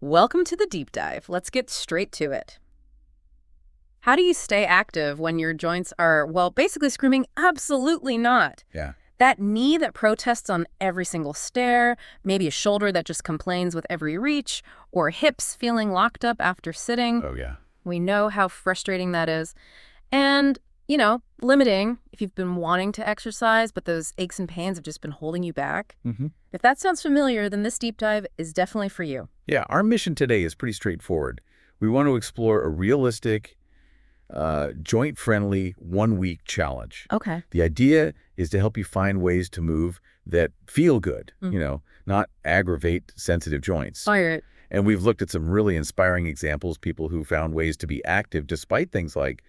Welcome to the deep dive. Let's get straight to it. How do you stay active when your joints are, well, basically screaming, absolutely not? Yeah. That knee that protests on every single stair, maybe a shoulder that just complains with every reach, or hips feeling locked up after sitting. Oh, yeah. We know how frustrating that is. And, limiting if you've been wanting to exercise, but those aches and pains have just been holding you back. If that sounds familiar, then this deep dive is definitely for you. Yeah, our mission today is pretty straightforward. We want to explore a realistic, joint-friendly one-week challenge. Okay. The idea is to help you find ways to move that feel good, not aggravate sensitive joints. Fire it. And we've looked at some really inspiring examples, people who found ways to be active despite things like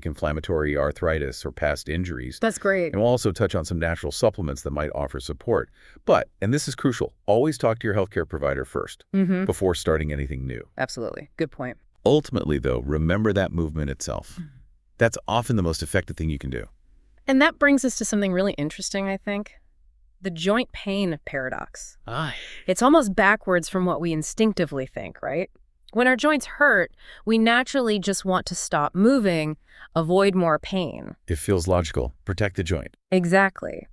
inflammatory arthritis or past injuries. That's great. And we'll also touch on some natural supplements that might offer support. But, and this is crucial, always talk to your healthcare provider first before starting anything new. Absolutely. Good point. Ultimately, though, remember that movement itself. That's often the most effective thing you can do. And that brings us to something really interesting, I think. The joint pain paradox. It's almost backwards from what we instinctively think, right? When our joints hurt, we naturally just want to stop moving, avoid more pain. It feels logical. Protect the joint. Exactly.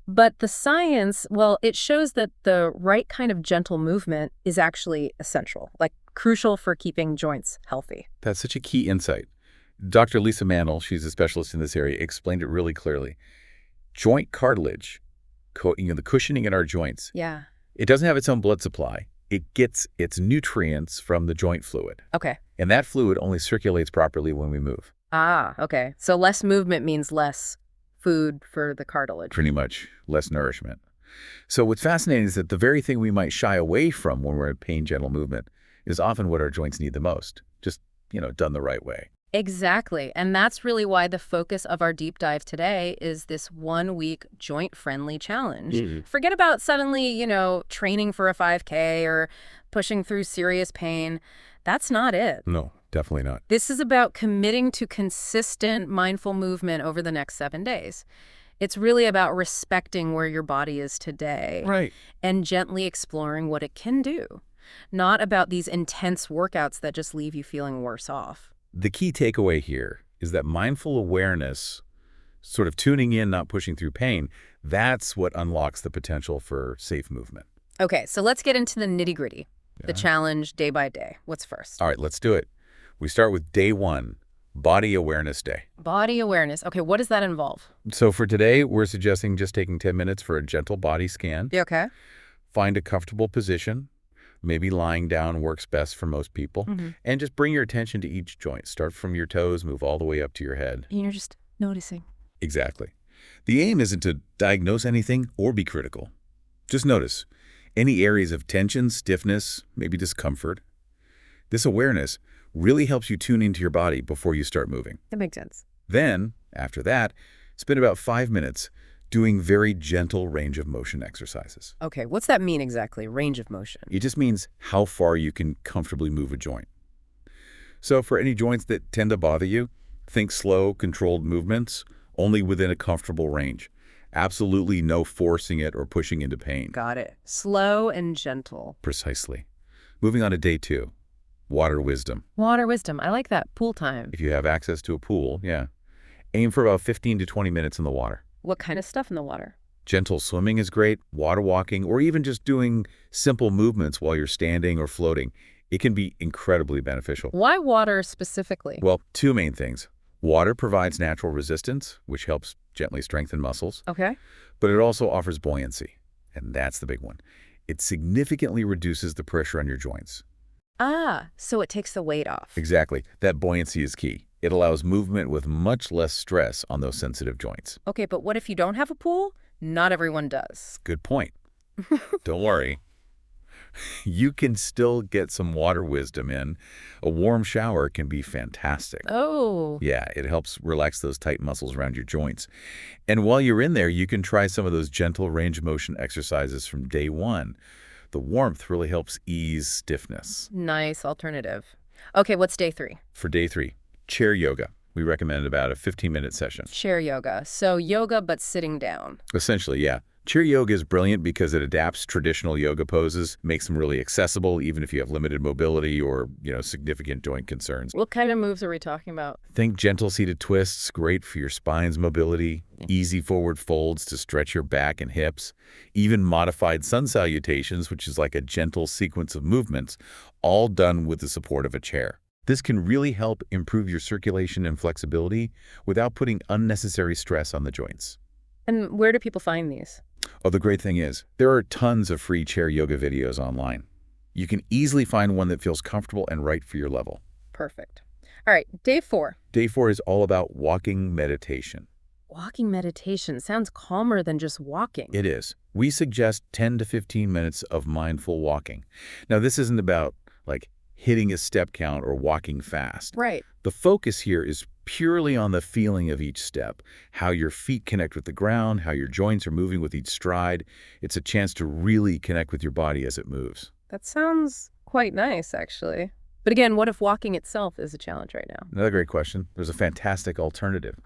But the science, well, it shows that the right kind of gentle movement is actually essential, like crucial for keeping joints healthy. That's such a key insight. Dr. Lisa Mantle, she's a specialist in this area, explained it really clearly. Joint cartilage, the cushioning in our joints, Yeah. it doesn't have its own blood supply. It gets its nutrients from the joint fluid. Okay. And that fluid only circulates properly when we move. Okay. So less movement means less food for the cartilage. Pretty much less nourishment. So what's fascinating is that the very thing we might shy away from when we're in pain, gentle movement is often what our joints need the most, just, done the right way. Exactly. And that's really why the focus of our deep dive today is this 1-week joint-friendly challenge. Forget about suddenly, training for a 5K or pushing through serious pain. That's not it. No, definitely not. This is about committing to consistent mindful movement over the next 7 days. It's really about respecting where your body is today. Right. And gently exploring what it can do. Not about these intense workouts that just leave you feeling worse off. The key takeaway here is that mindful awareness, sort of tuning in, not pushing through pain, that's what unlocks the potential for safe movement. Okay, so let's get into the nitty-gritty. The challenge day by day. What's first? All right, let's do it. We start with day 1, Body Awareness Day. Body awareness. Okay, what does that involve? So for today, we're suggesting just taking 10 minutes for a gentle body scan. Yeah, okay. Find a comfortable position. Maybe lying down works best for most people. And just bring your attention to each joint. Start from your toes, move all the way up to your head. And you're just noticing. Exactly. The aim isn't to diagnose anything or be critical. Just notice any areas of tension, stiffness, maybe discomfort. This awareness really helps you tune into your body before you start moving. That makes sense. Then, after that, spend about 5 minutes doing very gentle range of motion exercises. Okay, what's that mean exactly, range of motion? It just means how far you can comfortably move a joint. So for any joints that tend to bother you, think slow, controlled movements, only within a comfortable range. Absolutely no forcing it or pushing into pain. Got it. Slow and gentle. Precisely. Moving on to day 2, water wisdom. Water wisdom. I like that. Pool time. If you have access to a pool, aim for about 15 to 20 minutes in the water. What kind of stuff in the water? Gentle swimming is great, water walking, or even just doing simple movements while you're standing or floating. It can be incredibly beneficial. Why water specifically? Well, 2 main things. Water provides natural resistance, which helps gently strengthen muscles. Okay. But it also offers buoyancy, and that's the big one. It significantly reduces the pressure on your joints. So it takes the weight off. Exactly. That buoyancy is key. It allows movement with much less stress on those sensitive joints. Okay, but what if you don't have a pool? Not everyone does. Good point. Don't worry. You can still get some water wisdom in. A warm shower can be fantastic. Oh. Yeah, it helps relax those tight muscles around your joints. And while you're in there, you can try some of those gentle range of motion exercises from day 1. The warmth really helps ease stiffness. Nice alternative. Okay, what's day 3? For day 3, chair yoga. We recommend about a 15-minute session. Chair yoga. So yoga, but sitting down. Essentially, yeah. Chair yoga is brilliant because it adapts traditional yoga poses, makes them really accessible even if you have limited mobility or, significant joint concerns. What kind of moves are we talking about? Think gentle seated twists, great for your spine's mobility, easy forward folds to stretch your back and hips, even modified sun salutations, which is like a gentle sequence of movements, all done with the support of a chair. This can really help improve your circulation and flexibility without putting unnecessary stress on the joints. And where do people find these? Oh, the great thing is, there are tons of free chair yoga videos online. You can easily find one that feels comfortable and right for your level. Perfect. All right, day 4. Day 4 is all about walking meditation. Walking meditation sounds calmer than just walking. It is. We suggest 10 to 15 minutes of mindful walking. Now, this isn't about, hitting a step count or walking fast. Right. The focus here is purely on the feeling of each step, how your feet connect with the ground, how your joints are moving with each stride. It's a chance to really connect with your body as it moves. That sounds quite nice, actually. But again, what if walking itself is a challenge right now? Another great question. There's a fantastic alternative.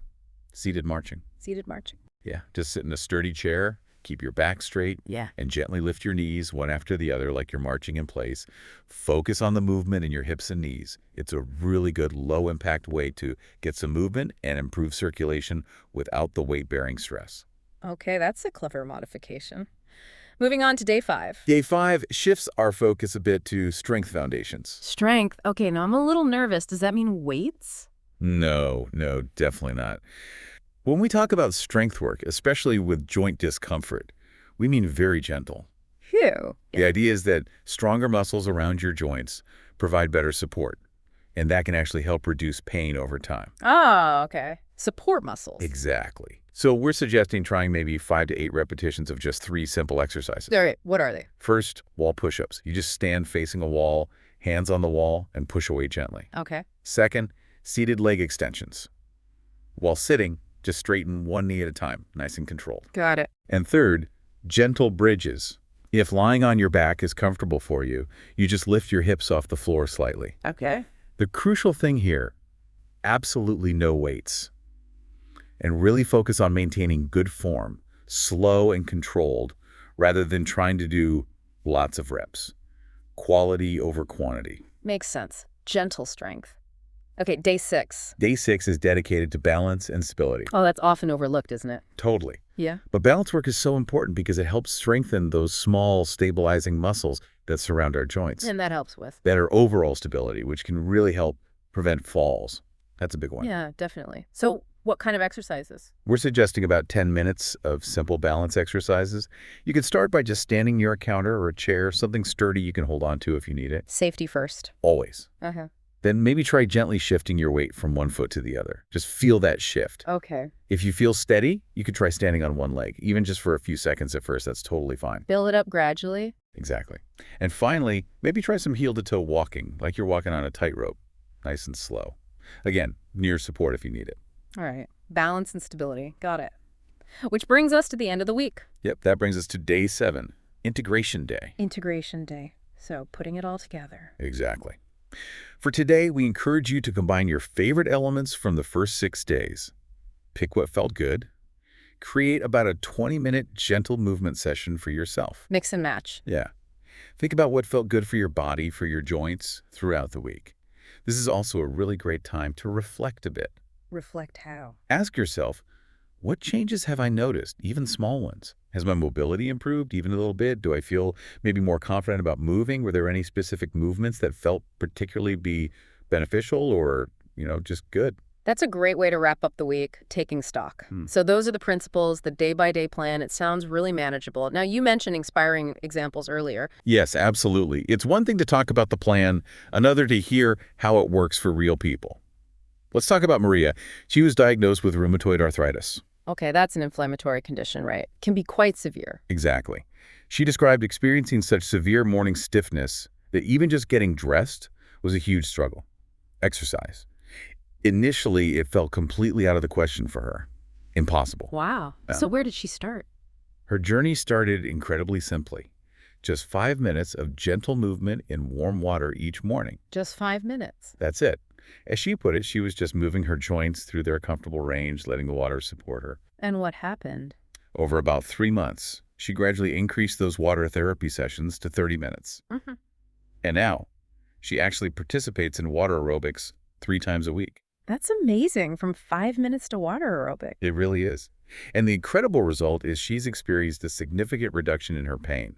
Seated marching. Seated marching. Yeah, just sit in a sturdy chair, keep your back straight, and gently lift your knees one after the other like you're marching in place. Focus on the movement in your hips and knees. It's a really good low-impact way to get some movement and improve circulation without the weight-bearing stress. Okay, that's a clever modification. Moving on to day 5. Day 5 shifts our focus a bit to strength foundations. Strength. Okay, now I'm a little nervous. Does that mean weights? No, definitely not. When we talk about strength work, especially with joint discomfort, we mean very gentle. Phew. The idea is that stronger muscles around your joints provide better support, and that can actually help reduce pain over time. Oh, okay. Support muscles. Exactly. So we're suggesting trying maybe 5 to 8 repetitions of just 3 simple exercises. All right, what are they? First, wall push-ups. You just stand facing a wall, hands on the wall, and push away gently. Okay. Second, seated leg extensions. While sitting, just straighten one knee at a time, nice and controlled. Got it. And third, gentle bridges. If lying on your back is comfortable for you, you just lift your hips off the floor slightly. Okay. The crucial thing here, absolutely no weights. And really focus on maintaining good form, slow and controlled, rather than trying to do lots of reps. Quality over quantity. Makes sense. Gentle strength. Okay, day 6. Day 6 is dedicated to balance and stability. Oh, that's often overlooked, isn't it? Totally. Yeah. But balance work is so important because it helps strengthen those small, stabilizing muscles that surround our joints. And that helps with? Better overall stability, which can really help prevent falls. That's a big one. Yeah, definitely. So what kind of exercises? We're suggesting about 10 minutes of simple balance exercises. You can start by just standing near a counter or a chair, something sturdy you can hold on to if you need it. Safety first. Always. Uh-huh. Then maybe try gently shifting your weight from one foot to the other. Just feel that shift. Okay. If you feel steady, you could try standing on one leg, even just for a few seconds at first. That's totally fine. Build it up gradually. Exactly. And finally, maybe try some heel-to-toe walking, like you're walking on a tightrope, nice and slow. Again, near support if you need it. All right. Balance and stability. Got it. Which brings us to the end of the week. Yep, that brings us to day 7, Integration Day. Integration Day. So putting it all together. Exactly. For today, we encourage you to combine your favorite elements from the first 6 days. Pick what felt good. Create about a 20-minute gentle movement session for yourself. Mix and match. Yeah. Think about what felt good for your body, for your joints throughout the week. This is also a really great time to reflect a bit. Reflect how? Ask yourself, what changes have I noticed, even small ones? Has my mobility improved even a little bit? Do I feel maybe more confident about moving? Were there any specific movements that felt particularly be beneficial or, just good? That's a great way to wrap up the week, taking stock. So those are the principles, the day-by-day plan. It sounds really manageable. Now, you mentioned inspiring examples earlier. Yes, absolutely. It's one thing to talk about the plan, another to hear how it works for real people. Let's talk about Maria. She was diagnosed with rheumatoid arthritis. Okay, that's an inflammatory condition, right? Can be quite severe. Exactly. She described experiencing such severe morning stiffness that even just getting dressed was a huge struggle. Exercise. Initially, it felt completely out of the question for her. Impossible. Wow. So where did she start? Her journey started incredibly simply. Just 5 minutes of gentle movement in warm water each morning. Just 5 minutes. That's it. As she put it, she was just moving her joints through their comfortable range, letting the water support her. And what happened? Over about 3 months, She gradually increased those water therapy sessions to 30 minutes. Mm-hmm. And now, she actually participates in water aerobics 3 times a week. That's amazing, from 5 minutes to water aerobic. It really is. And the incredible result is she's experienced a significant reduction in her pain.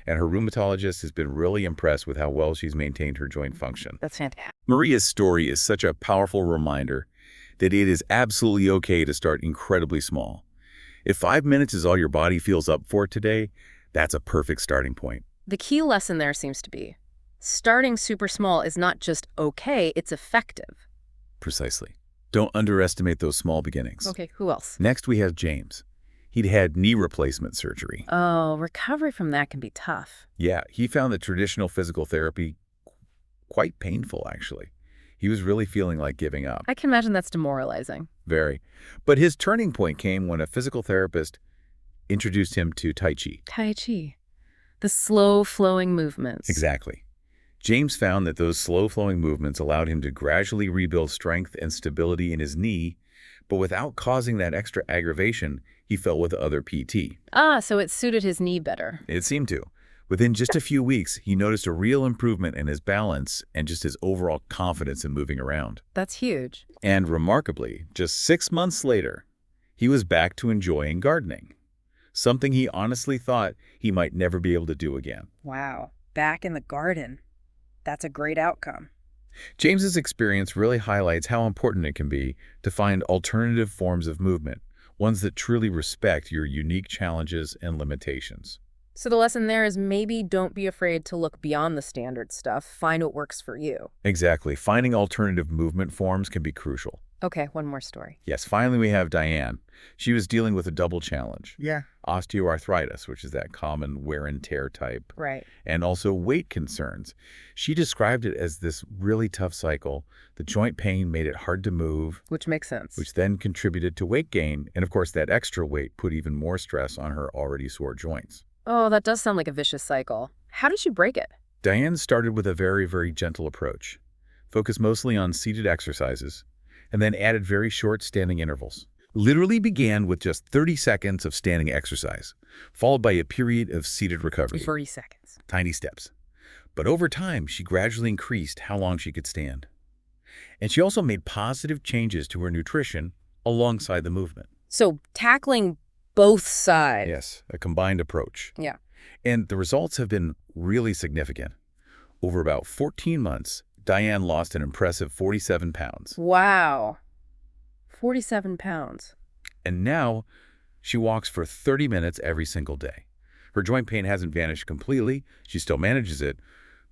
And her rheumatologist has been really impressed with how well she's maintained her joint function. That's fantastic. Maria's story is such a powerful reminder that it is absolutely okay to start incredibly small. If 5 minutes is all your body feels up for today, that's a perfect starting point. The key lesson there seems to be, starting super small is not just okay, it's effective. Precisely. Don't underestimate those small beginnings. Okay, who else? Next, we have James. He'd had knee replacement surgery. Oh, recovery from that can be tough. Yeah, he found the traditional physical therapy quite painful, actually. He was really feeling like giving up. I can imagine that's demoralizing. Very. But his turning point came when a physical therapist introduced him to Tai Chi. Tai Chi. The slow-flowing movements. Exactly. James found that those slow-flowing movements allowed him to gradually rebuild strength and stability in his knee, but without causing that extra aggravation he felt with other PT. Ah, so it suited his knee better. It seemed to. Within just a few weeks, he noticed a real improvement in his balance and just his overall confidence in moving around. That's huge. And remarkably, just 6 months later, he was back to enjoying gardening, something he honestly thought he might never be able to do again. Wow. Back in the garden. That's a great outcome. James's experience really highlights how important it can be to find alternative forms of movement, ones that truly respect your unique challenges and limitations. So the lesson there is maybe don't be afraid to look beyond the standard stuff. Find what works for you. Exactly. Finding alternative movement forms can be crucial. Okay, one more story. Yes, finally we have Diane. She was dealing with a double challenge. Yeah. Osteoarthritis, which is that common wear and tear type. Right. And also weight concerns. She described it as this really tough cycle. The joint pain made it hard to move. Which makes sense. Which then contributed to weight gain. And of course, that extra weight put even more stress on her already sore joints. Oh, that does sound like a vicious cycle. How did she break it? Diane started with a very, very gentle approach. Focused mostly on seated exercises, and then added very short standing intervals. Literally began with just 30 seconds of standing exercise, followed by a period of seated recovery. 30 seconds. Tiny steps. But over time, she gradually increased how long she could stand. And she also made positive changes to her nutrition alongside the movement. So tackling both sides. Yes, a combined approach. Yeah. And the results have been really significant. Over about 14 months, Diane lost an impressive 47 pounds. Wow. 47 pounds. And now, she walks for 30 minutes every single day. Her joint pain hasn't vanished completely. She still manages it,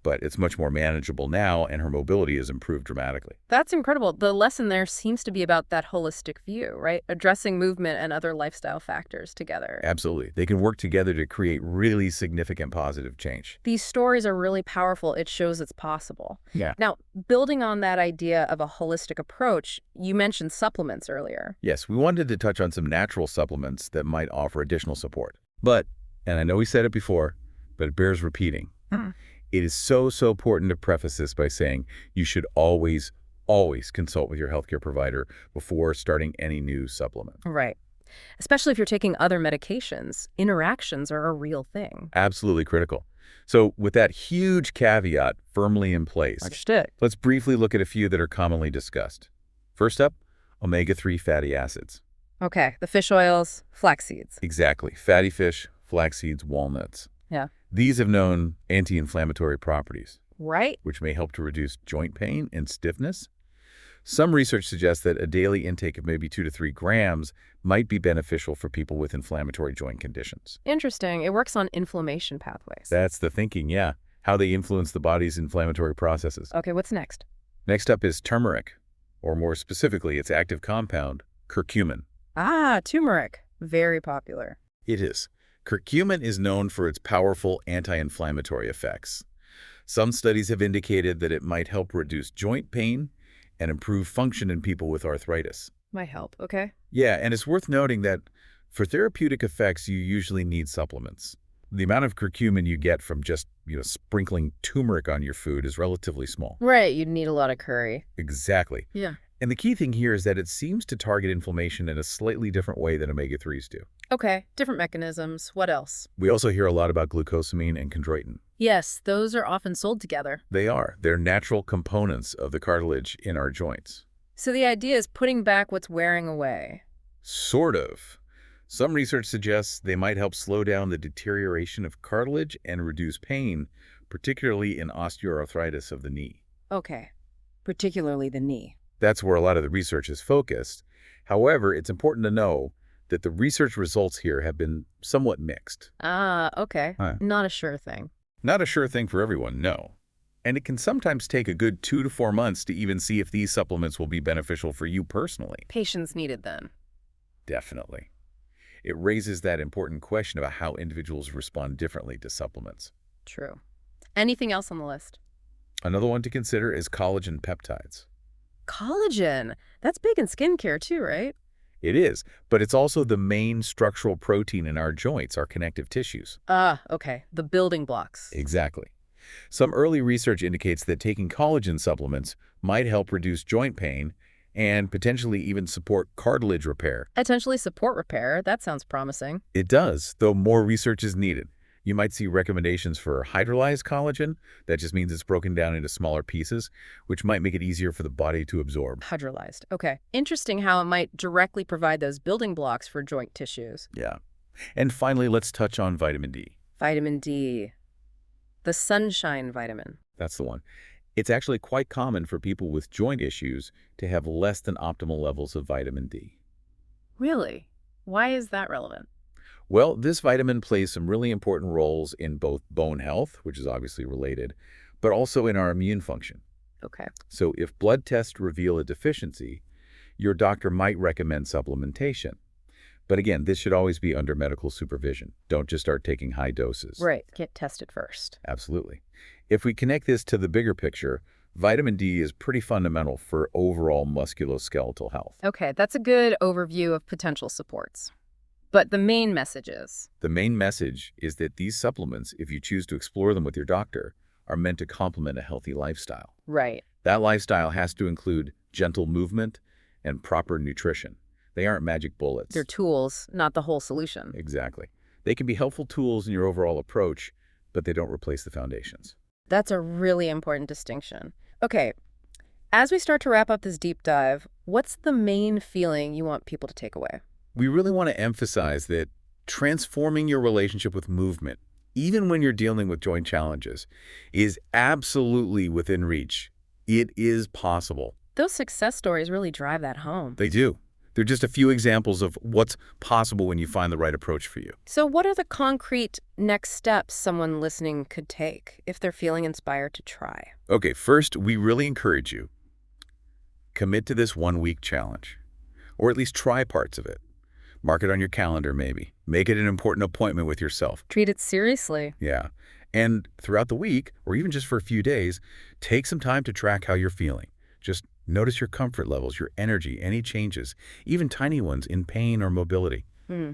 but it's much more manageable now, and her mobility has improved dramatically. That's incredible. The lesson there seems to be about that holistic view, right? Addressing movement and other lifestyle factors together. Absolutely. They can work together to create really significant positive change. These stories are really powerful. It shows it's possible. Yeah. Now, building on that idea of a holistic approach, you mentioned supplements earlier. Yes, we wanted to touch on some natural supplements that might offer additional support. But, and I know we said it before, but it bears repeating. It is so important to preface this by saying you should always consult with your healthcare provider before starting any new supplement. Right. Especially if you're taking other medications. Interactions are a real thing. Absolutely critical. So with that huge caveat firmly in place, Understood. Let's briefly look at a few that are commonly discussed. First up, omega-3 fatty acids. Okay, the fish oils, flax seeds. Exactly. Fatty fish, flax seeds, walnuts. Yeah. These have known anti-inflammatory properties, Right. which may help to reduce joint pain and stiffness. Some research suggests that a daily intake of maybe 2 to 3 grams might be beneficial for people with inflammatory joint conditions. Interesting. It works on inflammation pathways. That's the thinking, yeah. How they influence the body's inflammatory processes. Okay, what's next? Next up is turmeric, or more specifically, its active compound, curcumin. Ah, turmeric. Very popular. It is. Curcumin is known for its powerful anti-inflammatory effects. Some studies have indicated that it might help reduce joint pain and improve function in people with arthritis. Might help, okay? Yeah, and it's worth noting that for therapeutic effects, you usually need supplements. The amount of curcumin you get from just, sprinkling turmeric on your food is relatively small. Right, you'd need a lot of curry. Exactly. Yeah. And the key thing here is that it seems to target inflammation in a slightly different way than omega-3s do. Okay, different mechanisms. What else? We also hear a lot about glucosamine and chondroitin. Yes, those are often sold together. They are. They're natural components of the cartilage in our joints. So the idea is putting back what's wearing away. Sort of. Some research suggests they might help slow down the deterioration of cartilage and reduce pain, particularly in osteoarthritis of the knee. Okay, particularly the knee. That's where a lot of the research is focused. However, it's important to know that the research results here have been somewhat mixed. Ah, okay. Not a sure thing. Not a sure thing for everyone, no. And it can sometimes take a good 2 to 4 months to even see if these supplements will be beneficial for you personally. Patience needed then. Definitely. It raises that important question about how individuals respond differently to supplements. True. Anything else on the list? Another one to consider is collagen peptides. Collagen. That's big in skincare too, right? It is, but it's also the main structural protein in our joints, our connective tissues. Ah, okay. The building blocks. Exactly. Some early research indicates that taking collagen supplements might help reduce joint pain and potentially even support cartilage repair. Potentially support repair. That sounds promising. It does, though more research is needed. You might see recommendations for hydrolyzed collagen. That just means it's broken down into smaller pieces, which might make it easier for the body to absorb. Hydrolyzed. Okay. Interesting how it might directly provide those building blocks for joint tissues. Yeah. And finally, let's touch on vitamin D. Vitamin D. The sunshine vitamin. That's the one. It's actually quite common for people with joint issues to have less than optimal levels of vitamin D. Really? Why is that relevant? Well, this vitamin plays some really important roles in both bone health, which is obviously related, but also in our immune function. Okay. So if blood tests reveal a deficiency, your doctor might recommend supplementation. But again, this should always be under medical supervision. Don't just start taking high doses. Right. Get tested first. Absolutely. If we connect this to the bigger picture, vitamin D is pretty fundamental for overall musculoskeletal health. Okay, that's a good overview of potential supports. But the main message is? The main message is that these supplements, if you choose to explore them with your doctor, are meant to complement a healthy lifestyle. Right. That lifestyle has to include gentle movement and proper nutrition. They aren't magic bullets. They're tools, not the whole solution. Exactly. They can be helpful tools in your overall approach, but they don't replace the foundations. That's a really important distinction. Okay, as we start to wrap up this deep dive, what's the main feeling you want people to take away? We really want to emphasize that transforming your relationship with movement, even when you're dealing with joint challenges, is absolutely within reach. It is possible. Those success stories really drive that home. They do. They're just a few examples of what's possible when you find the right approach for you. So what are the concrete next steps someone listening could take if they're feeling inspired to try? Okay, first, we really encourage you, commit to this 1-week challenge, or at least try parts of it. Mark it on your calendar, maybe. Make it an important appointment with yourself. Treat it seriously. Yeah. And throughout the week, or even just for a few days, take some time to track how you're feeling. Just notice your comfort levels, your energy, any changes, even tiny ones in pain or mobility.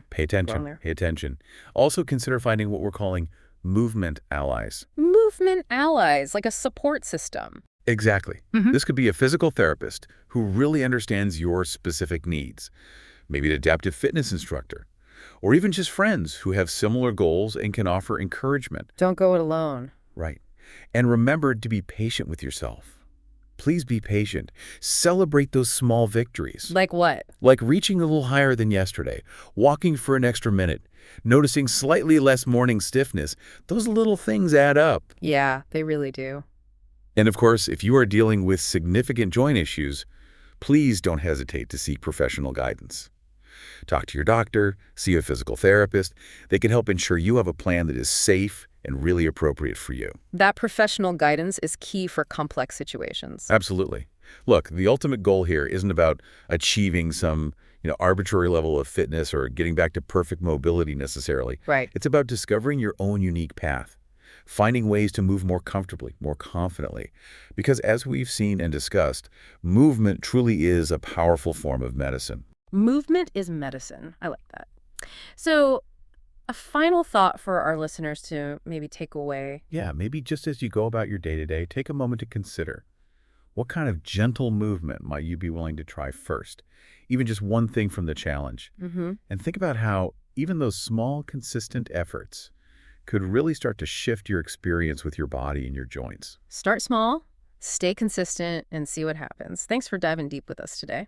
Pay attention. Pay attention. Also consider finding what we're calling movement allies. Movement allies, like a support system. Exactly. This could be a physical therapist who really understands your specific needs. Maybe an adaptive fitness instructor, or even just friends who have similar goals and can offer encouragement. Don't go it alone. Right. And remember to be patient with yourself. Please be patient. Celebrate those small victories. Like what? Like reaching a little higher than yesterday, walking for an extra minute, noticing slightly less morning stiffness. Those little things add up. Yeah, they really do. And of course, if you are dealing with significant joint issues, please don't hesitate to seek professional guidance. Talk to your doctor, see a physical therapist. They can help ensure you have a plan that is safe and really appropriate for you. That professional guidance is key for complex situations. Absolutely. Look, the ultimate goal here isn't about achieving some, arbitrary level of fitness or getting back to perfect mobility necessarily. Right. It's about discovering your own unique path, finding ways to move more comfortably, more confidently. Because as we've seen and discussed, movement truly is a powerful form of medicine. Movement is medicine. I like that. So a final thought for our listeners to maybe take away. Yeah, maybe just as you go about your day-to-day, take a moment to consider, What kind of gentle movement might you be willing to try first? Even just one thing from the challenge. And think about how even those small, consistent efforts could really start to shift your experience with your body and your joints. Start small, stay consistent, and see what happens. Thanks for diving deep with us today.